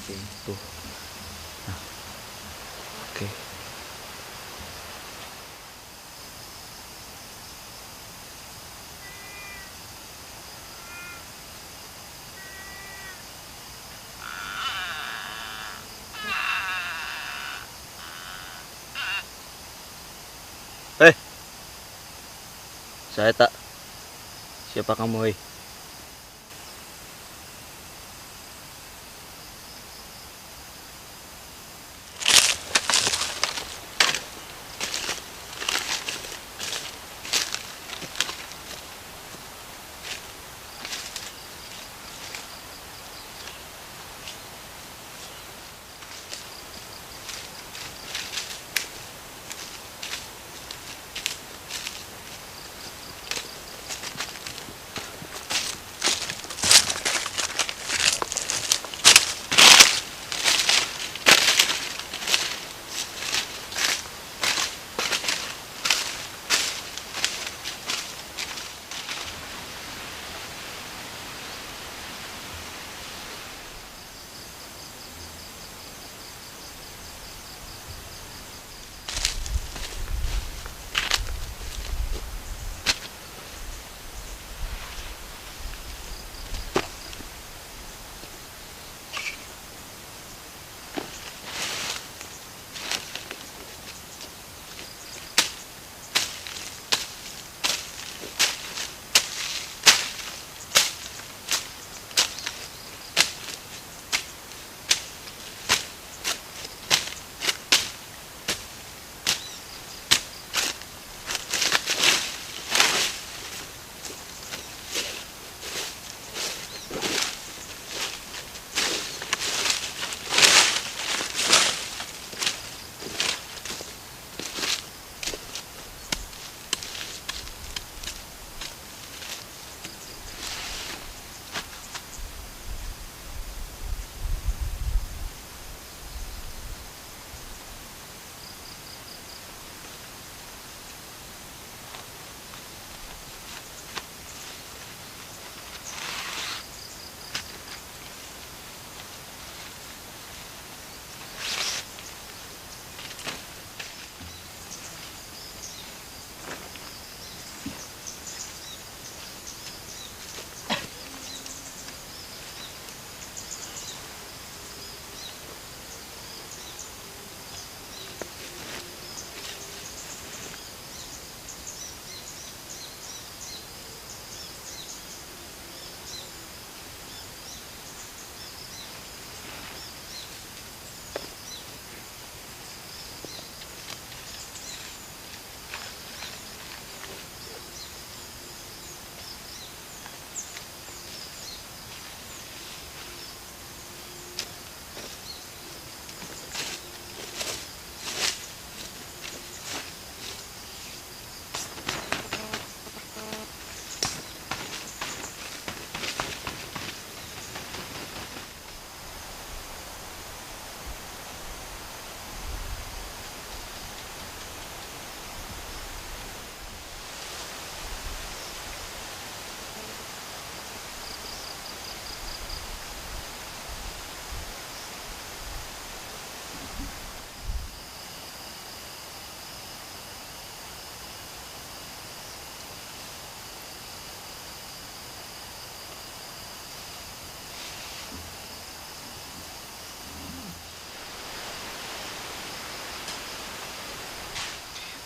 mancing tuh. Nah, oke. Saya tak. Siapa kamu, hei?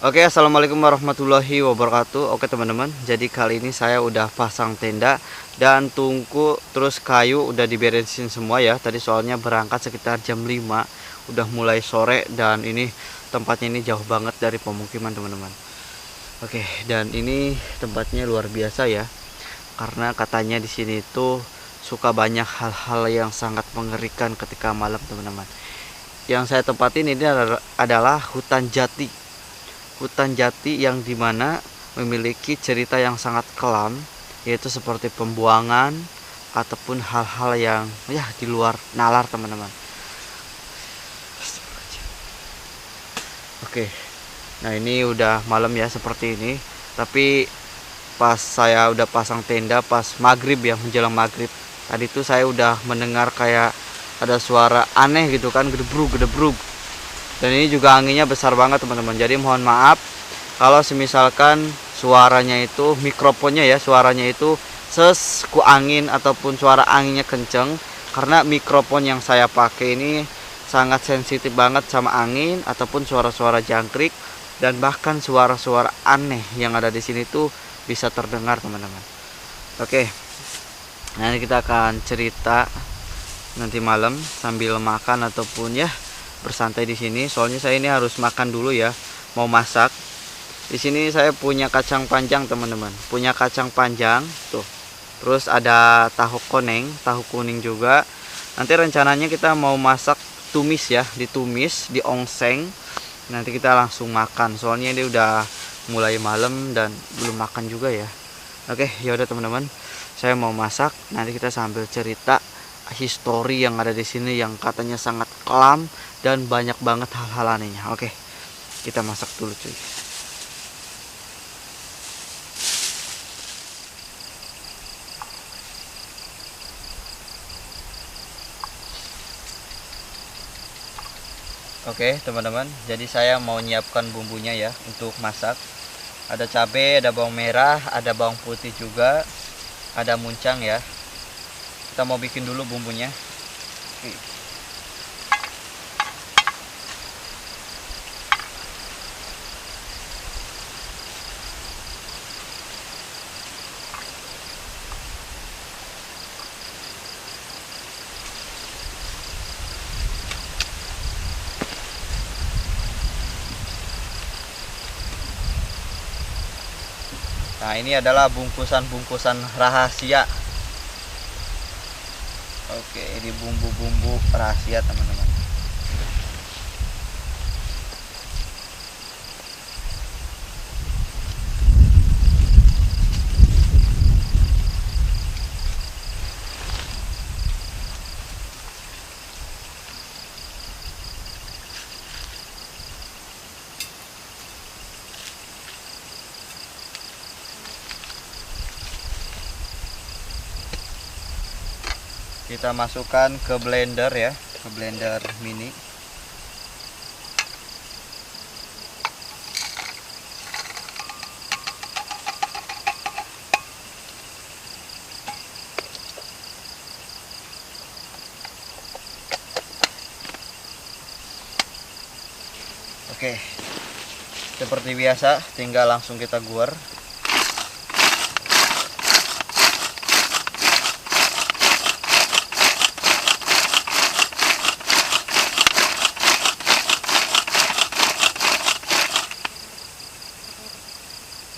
Oke, assalamualaikum warahmatullahi wabarakatuh. Oke teman-teman, jadi kali ini saya udah pasang tenda dan tungku, terus kayu udah diberesin semua ya. Tadi soalnya berangkat sekitar jam 5, udah mulai sore, dan ini tempatnya ini jauh banget dari pemukiman teman-teman. Oke, dan ini tempatnya luar biasa ya, karena katanya di sini tuh suka banyak hal-hal yang sangat mengerikan ketika malam teman-teman. Yang saya tempatin ini adalah hutan jati. Hutan jati yang dimana memiliki cerita yang sangat kelam, yaitu seperti pembuangan ataupun hal-hal yang ya di luar nalar teman-teman. Oke, nah ini udah malam ya seperti ini, tapi pas saya udah pasang tenda pas maghrib ya, menjelang maghrib tadi tuh saya udah mendengar kayak ada suara aneh gitu kan, gedebrug gedebrug. Dan ini juga anginnya besar banget teman-teman, jadi mohon maaf kalau semisalkan suaranya itu, mikrofonnya ya, suaranya itu ku angin ataupun suara anginnya kenceng, karena mikrofon yang saya pakai ini sangat sensitif banget sama angin ataupun suara-suara jangkrik, dan bahkan suara-suara aneh yang ada di sini tuh bisa terdengar teman-teman. Oke, nanti kita akan cerita nanti malam sambil makan ataupun ya bersantai di sini. Soalnya saya ini harus makan dulu ya, mau masak. Di sini saya punya kacang panjang teman-teman, punya kacang panjang tuh. Terus ada tahu koneng, tahu kuning juga. Nanti rencananya kita mau masak tumis ya, ditumis, diongseng. Nanti kita langsung makan. Soalnya ini udah mulai malam dan belum makan juga ya. Oke, ya udah teman-teman. Saya mau masak, nanti kita sambil cerita histori yang ada di sini yang katanya sangat kelam dan banyak banget hal-hal anehnya. Oke, kita masak dulu cuy. Oke teman-teman, jadi saya mau nyiapkan bumbunya ya untuk masak. Ada cabai, ada bawang merah, ada bawang putih juga, ada muncang ya. Kita mau bikin dulu bumbunya. Oke. Nah, ini adalah bungkusan-bungkusan rahasia. Oke, ini bumbu-bumbu rahasia teman-teman. Kita masukkan ke blender ya, ke blender mini. Oke, seperti biasa tinggal langsung kita guar.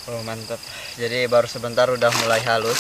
Oh mantap, jadi baru sebentar udah mulai halus.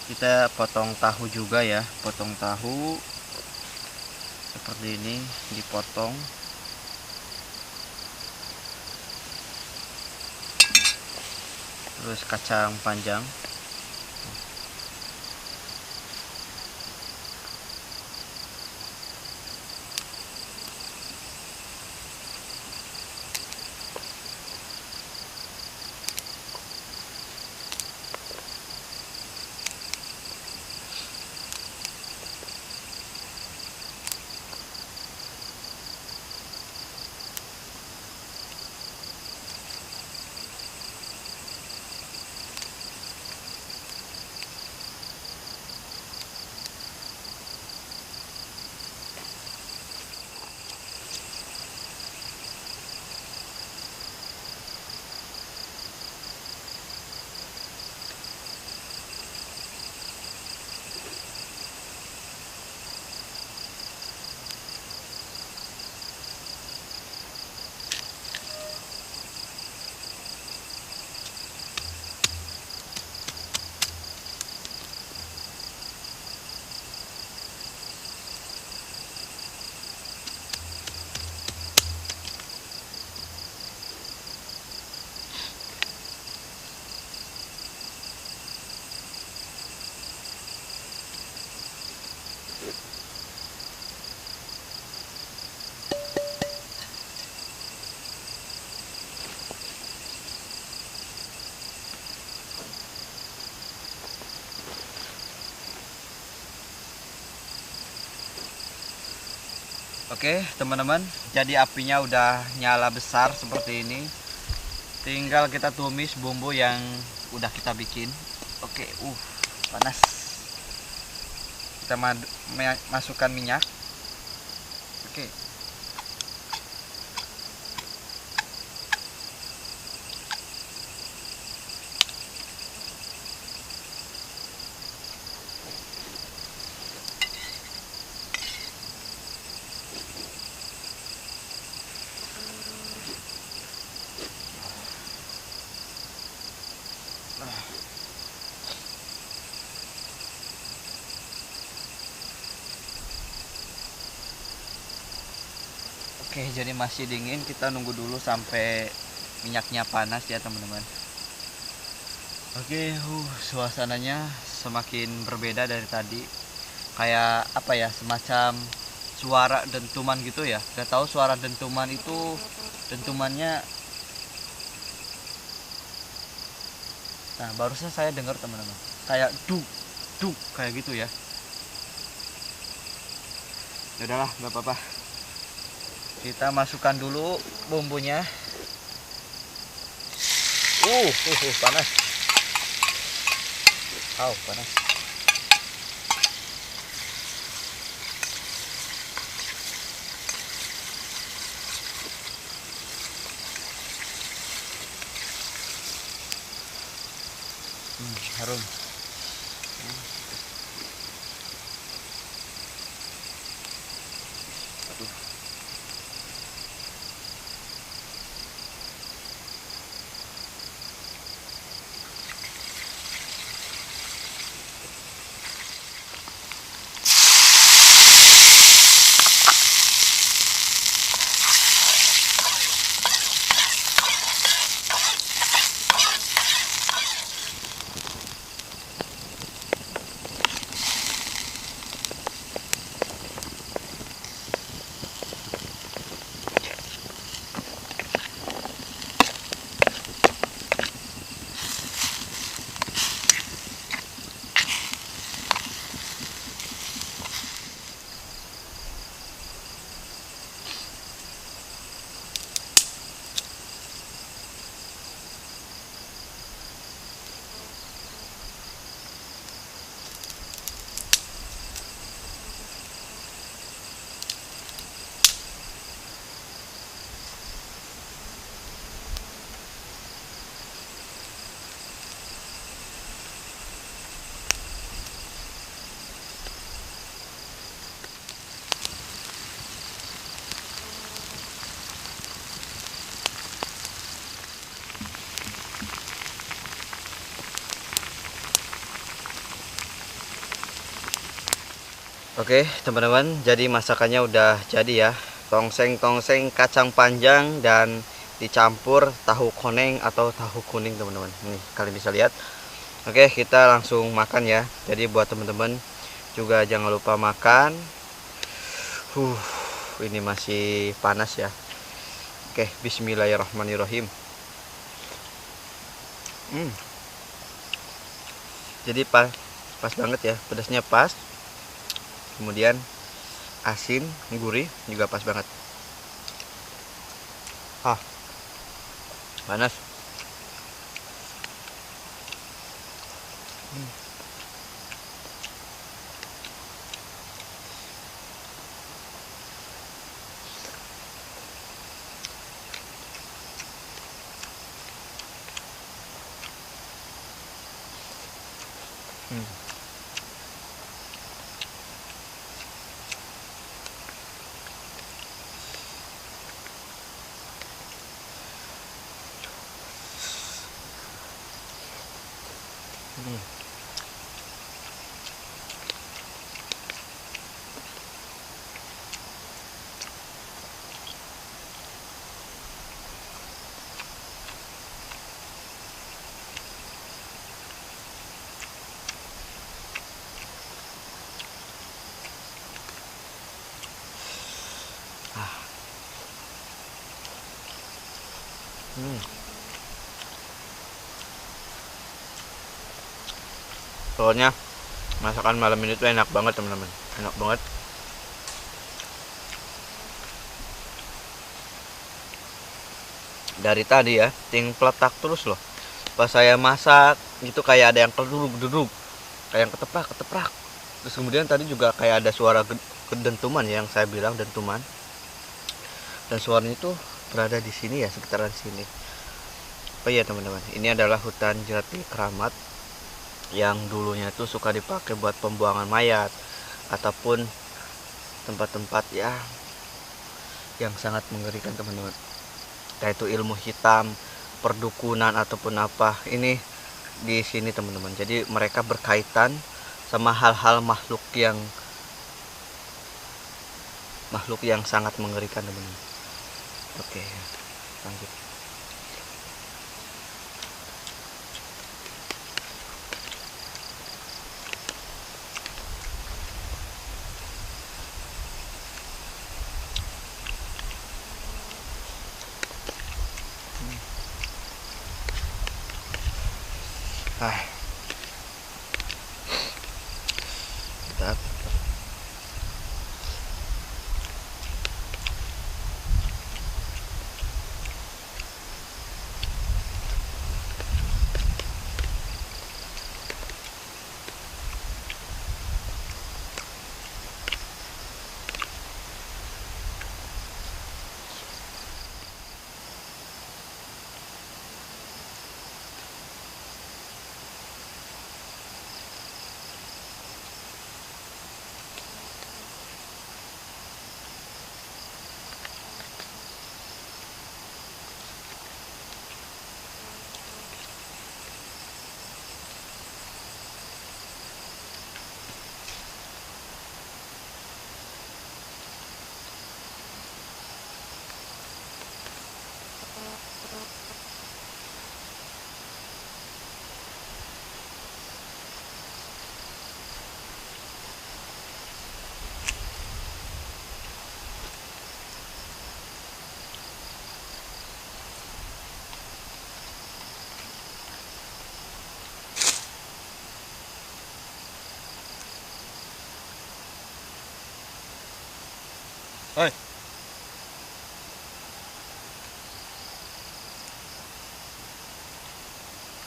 Kita potong tahu juga ya, potong tahu seperti ini, dipotong. Terus kacang panjang. Oke teman-teman, jadi apinya udah nyala besar seperti ini. Tinggal kita tumis bumbu yang udah kita bikin. Oke, panas. Kita masukkan minyak. Oke. Oke, jadi masih dingin, kita nunggu dulu sampai minyaknya panas ya teman-teman. Oke, suasananya semakin berbeda dari tadi. Kayak apa ya, semacam suara dentuman gitu ya. Udah tahu suara dentuman itu, dentumannya. Nah, barusan saya dengar teman-teman, kayak duk duk kayak gitu ya. Ya udahlah, nggak apa-apa. Kita masukkan dulu bumbunya. Panas. Panas. Harum. Oke teman-teman, jadi masakannya udah jadi ya. Tongseng-tongseng kacang panjang dan dicampur tahu koneng atau tahu kuning teman-teman. Nih kalian bisa lihat. Oke, kita langsung makan ya. Jadi buat teman-teman juga jangan lupa makan. Ini masih panas ya. Oke, bismillahirrahmanirrahim. Jadi pas banget ya, pedasnya pas. Kemudian asin, gurih juga pas banget. Panas. Soalnya masakan malam ini tuh enak banget teman-teman, enak banget. Dari tadi ya ting peletak terus loh. Pas saya masak itu kayak ada yang keduduk kayak yang keteprak. Terus kemudian tadi juga kayak ada suara dentuman ya, yang saya bilang dentuman. Dan suaranya itu berada di sini ya, sekitaran sini. Oh iya teman-teman, ini adalah hutan jati keramat yang dulunya itu suka dipakai buat pembuangan mayat ataupun tempat-tempat ya yang sangat mengerikan teman-teman. Yaitu ilmu hitam, perdukunan ataupun apa. Ini di sini teman-teman. Jadi mereka berkaitan sama hal-hal makhluk yang sangat mengerikan teman-teman. Oke, lanjut. Bentar. Oi.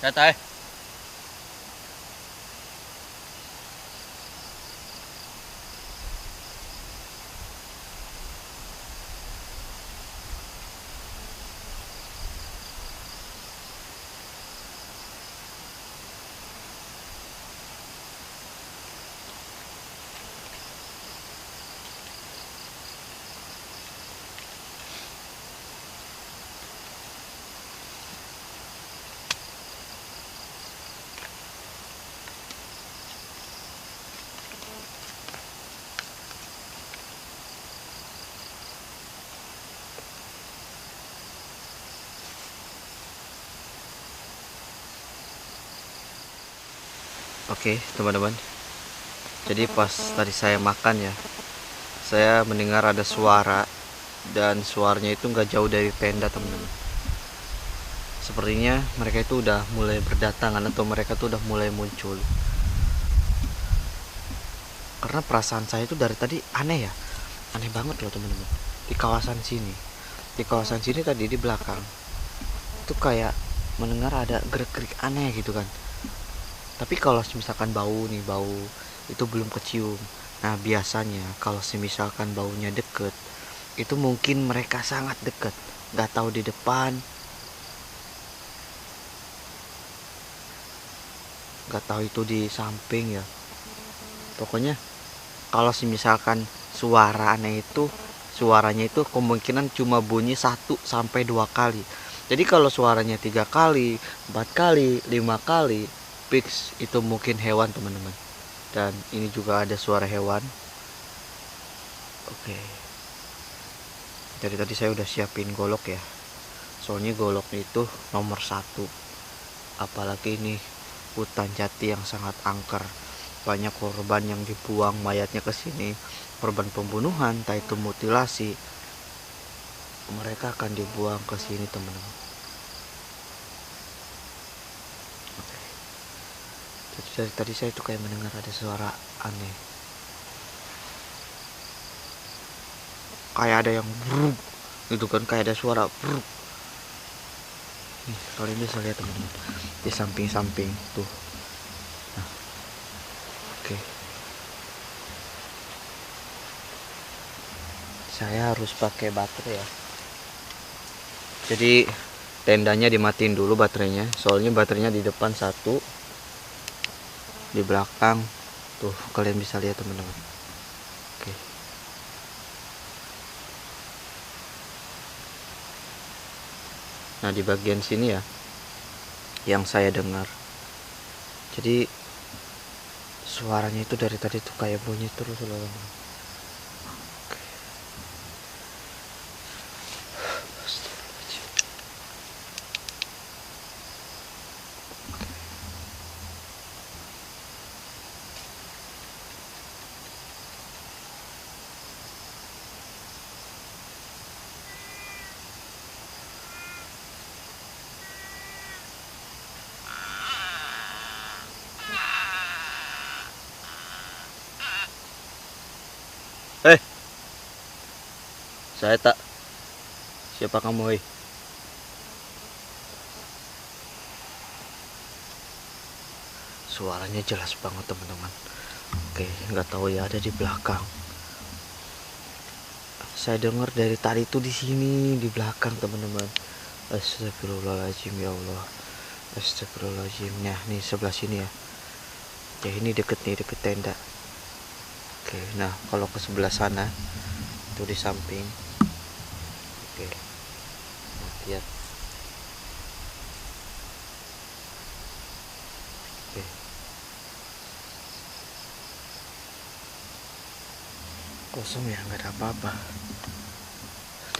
Datang. Oke teman-teman, jadi pas tadi saya makan ya, saya mendengar ada suara, dan suaranya itu nggak jauh dari tenda teman-teman. Sepertinya mereka itu udah mulai berdatangan atau mereka tuh udah mulai muncul. Karena perasaan saya itu dari tadi aneh ya, aneh banget loh teman-teman. Di kawasan sini tadi di belakang itu kayak mendengar ada gerak-gerik aneh gitu kan. Tapi kalau misalkan bau itu belum kecium. Nah biasanya kalau misalkan baunya deket, itu mungkin mereka sangat deket, nggak tahu di depan, nggak tahu itu di samping ya. Pokoknya kalau misalkan suara aneh itu, suaranya itu kemungkinan cuma bunyi 1 sampai 2 kali. Jadi kalau suaranya 3 kali, 4 kali, 5 kali, fix itu mungkin hewan teman-teman. Dan ini juga ada suara hewan. Oke, jadi tadi saya udah siapin golok ya, soalnya golok itu nomor 1. Apalagi ini hutan jati yang sangat angker, banyak korban yang dibuang mayatnya ke sini, korban pembunuhan, entah itu mutilasi, mereka akan dibuang ke sini teman-teman. Jadi dari tadi saya tuh kayak mendengar ada suara aneh, kayak ada yang bruk gitu kan, kayak ada suara bruk. Nih kalian bisa lihat teman-teman, di samping-samping tuh. Nah, oke. Saya harus pakai baterai ya. Jadi tendanya dimatiin dulu baterainya, soalnya baterainya di depan satu, di belakang tuh kalian bisa lihat teman-teman. Oke. Nah di bagian sini ya yang saya dengar, jadi suaranya itu dari tadi tuh kayak bunyi terus loh teman-teman. Saya tak, siapa kamu hei? Suaranya jelas banget teman-teman. Oke, nggak tahu ya, ada di belakang. Saya dengar dari tadi tuh di sini di belakang teman-teman. Astagfirullahaladzim ya Allah. Astagfirullahaladzim. Nah nih sebelah sini ya. Ya ini deket nih, deket tenda. Oke, nah kalau ke sebelah sana tuh di samping. Oke, nah, lihat. Oke. Kosong ya, nggak ada apa-apa.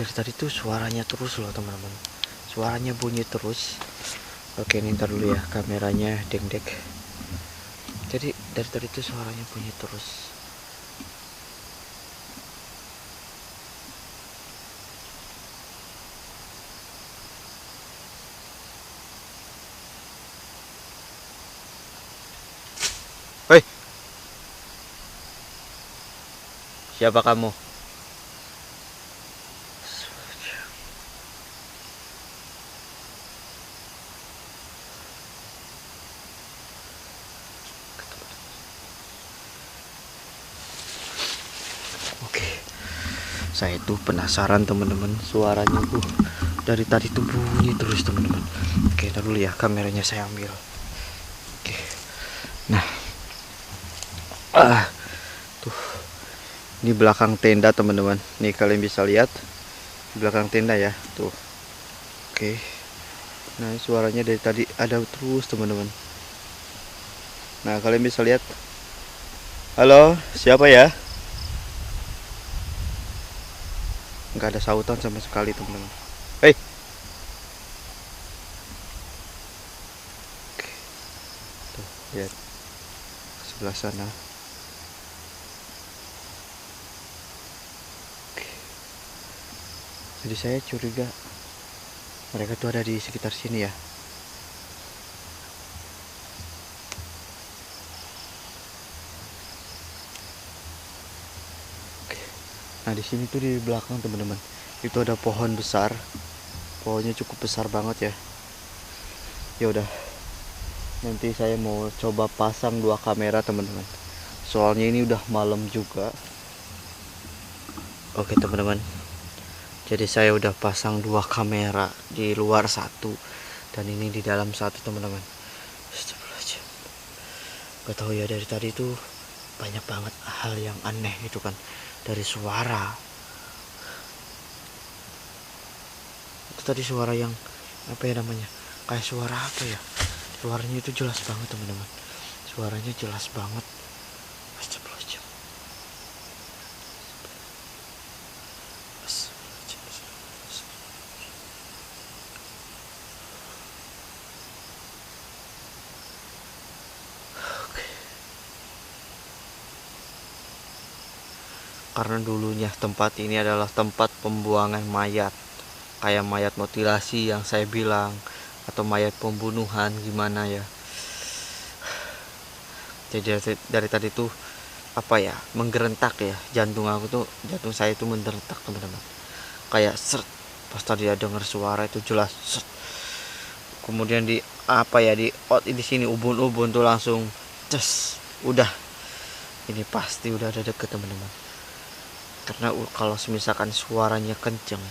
Dari tadi tuh suaranya terus loh teman-teman, suaranya bunyi terus. Oke, ini ntar dulu ya, kameranya dengdek. Jadi dari tadi tuh suaranya bunyi terus. Hei, siapa kamu? Oke, saya tuh penasaran teman-teman, suaranya tuh dari tadi tuh bunyi terus teman-teman. Oke, ntar dulu ya, kameranya saya ambil. Oke, nah, tuh, ini belakang tenda teman-teman. Nih kalian bisa lihat belakang tenda ya, tuh. Oke, nah suaranya dari tadi ada terus teman-teman. Nah kalian bisa lihat. Halo, siapa ya? Nggak ada sautan sama sekali teman-teman. Hei, tuh lihat ke sebelah sana. Oke. Jadi saya curiga mereka tuh ada di sekitar sini ya. Nah di sini tuh di belakang teman-teman itu ada pohon besar, pohonnya cukup besar banget ya. Ya udah, nanti saya mau coba pasang 2 kamera teman-teman. Soalnya ini udah malam juga. Oke teman-teman, jadi saya udah pasang 2 kamera, di luar satu dan ini di dalam satu teman-teman. Gak tahu ya, dari tadi tuh banyak banget hal yang aneh gitu kan, dari suara itu tadi, suara yang apa ya namanya, kayak suara apa ya, suaranya itu jelas banget teman-teman, suaranya jelas banget. Astagfirullahaladzim. Karena dulunya tempat ini adalah tempat pembuangan mayat, kayak mayat mutilasi yang saya bilang, atau mayat pembunuhan gimana ya. Jadi dari tadi tuh apa ya, menggerentak ya, jantung saya tuh menggerentak teman-teman, kayak seret pas tadi ya dengar suara itu jelas seret. kemudian di apa ya, di sini ubun-ubun tuh langsung ces, udah ini pasti udah ada deket teman-teman. Karena kalau misalkan suaranya kenceng,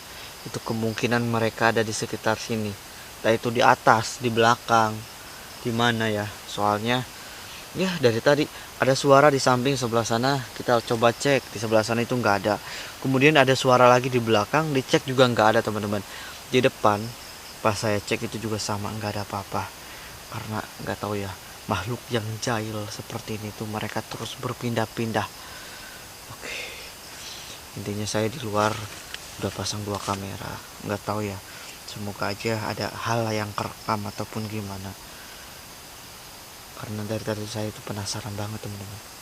itu kemungkinan mereka ada di sekitar sini, entah itu di atas, di belakang, di mana ya. Soalnya ya dari tadi ada suara di samping sebelah sana, kita coba cek di sebelah sana itu nggak ada. Kemudian ada suara lagi di belakang, dicek juga nggak ada teman-teman. Di depan pas saya cek itu juga sama, nggak ada apa-apa. Karena nggak tahu ya, makhluk yang jahil seperti ini tuh mereka terus berpindah-pindah. Oke, intinya saya di luar udah pasang 2 kamera, nggak tahu ya, semoga aja ada hal yang kerekam ataupun gimana. Karena dari tadi saya itu penasaran banget teman-teman.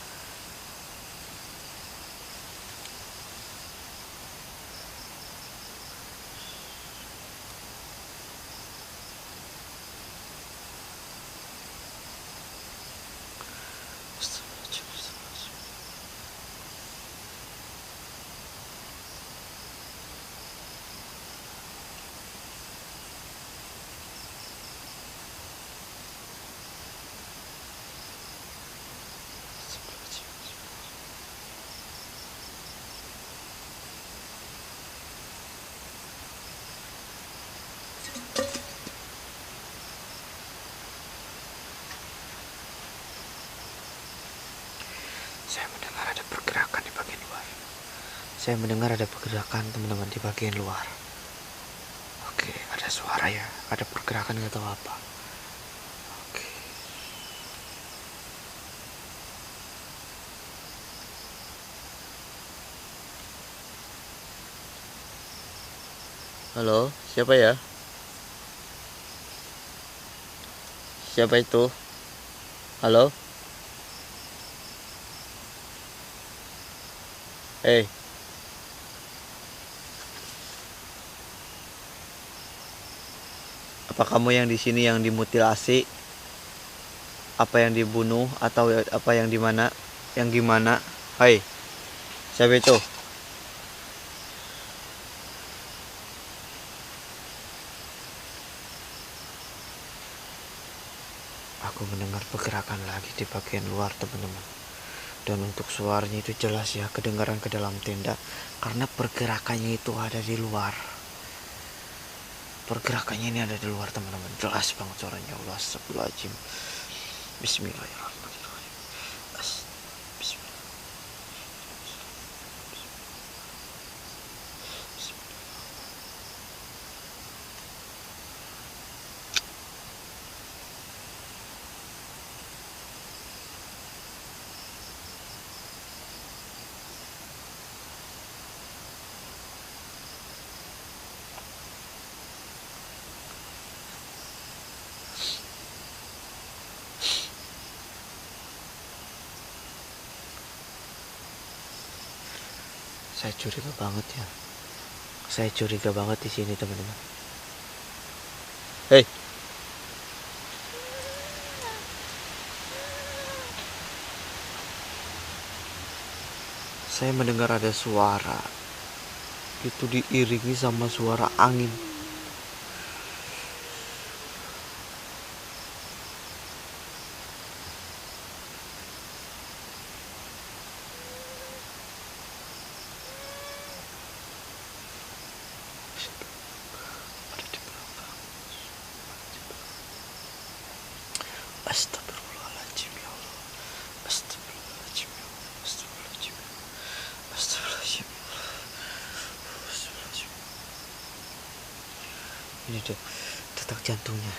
Saya mendengar ada pergerakan di bagian luar. Saya mendengar ada pergerakan teman-teman di bagian luar. Oke, ada suara ya, ada pergerakan nggak tahu apa. Oke. Halo, siapa ya? Siapa itu? Halo? Hey, apa kamu yang di sini yang dimutilasi? Apa yang dibunuh atau apa yang di mana? Yang gimana? Hai, siapa itu? Aku mendengar pergerakan lagi di bagian luar teman-teman. Dan untuk suaranya itu jelas ya, kedengaran ke dalam tenda. Karena pergerakannya itu ada di luar. Pergerakannya ini ada di luar teman-teman. Jelas banget suaranya. Allah, astagfirullahaladzim. Bismillahirrahmanirrahim. Bismillah. Saya curiga banget ya. Saya curiga banget di sini teman-teman. Hei, saya mendengar ada suara. Itu diiringi sama suara angin. Astagfirullahaladzim ya Allah. Astagfirullahaladzim ya Allah. Astagfirullahaladzim. Astagfirullahaladzim ya Allah. Astagfirullahaladzim. Ini tuh detak jantungnya.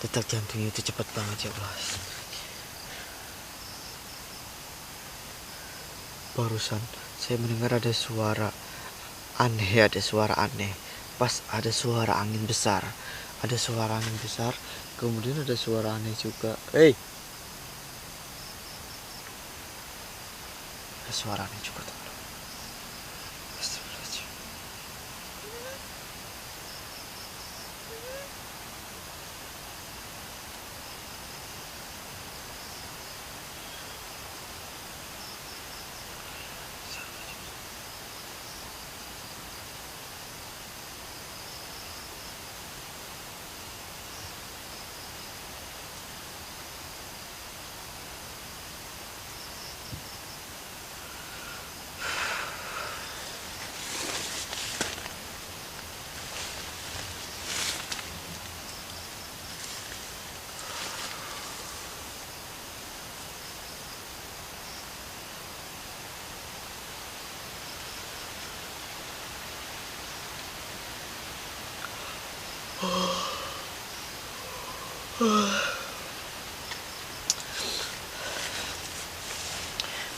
Detak jantungnya itu cepat banget ya Allah. Barusan saya mendengar ada suara aneh, ada suara aneh. Pas ada suara angin besar. Ada suara angin besar, kemudian ada suara aneh juga. Hei, ada suara aneh juga teman-teman. Astagfirullahaladzim.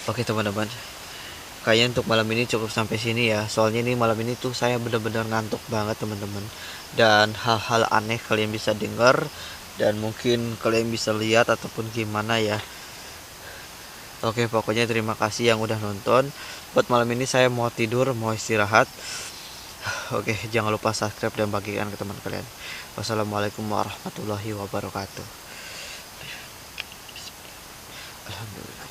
Oke teman-teman, kayaknya untuk malam ini cukup sampai sini ya. Soalnya ini malam ini tuh saya benar-benar ngantuk banget teman-teman. Dan hal-hal aneh kalian bisa dengar dan mungkin kalian bisa lihat ataupun gimana ya. Oke, pokoknya terima kasih yang udah nonton. Buat malam ini saya mau tidur, mau istirahat. Oke, jangan lupa subscribe dan bagikan ke teman kalian. Wassalamualaikum warahmatullahi wabarakatuh. Alhamdulillah.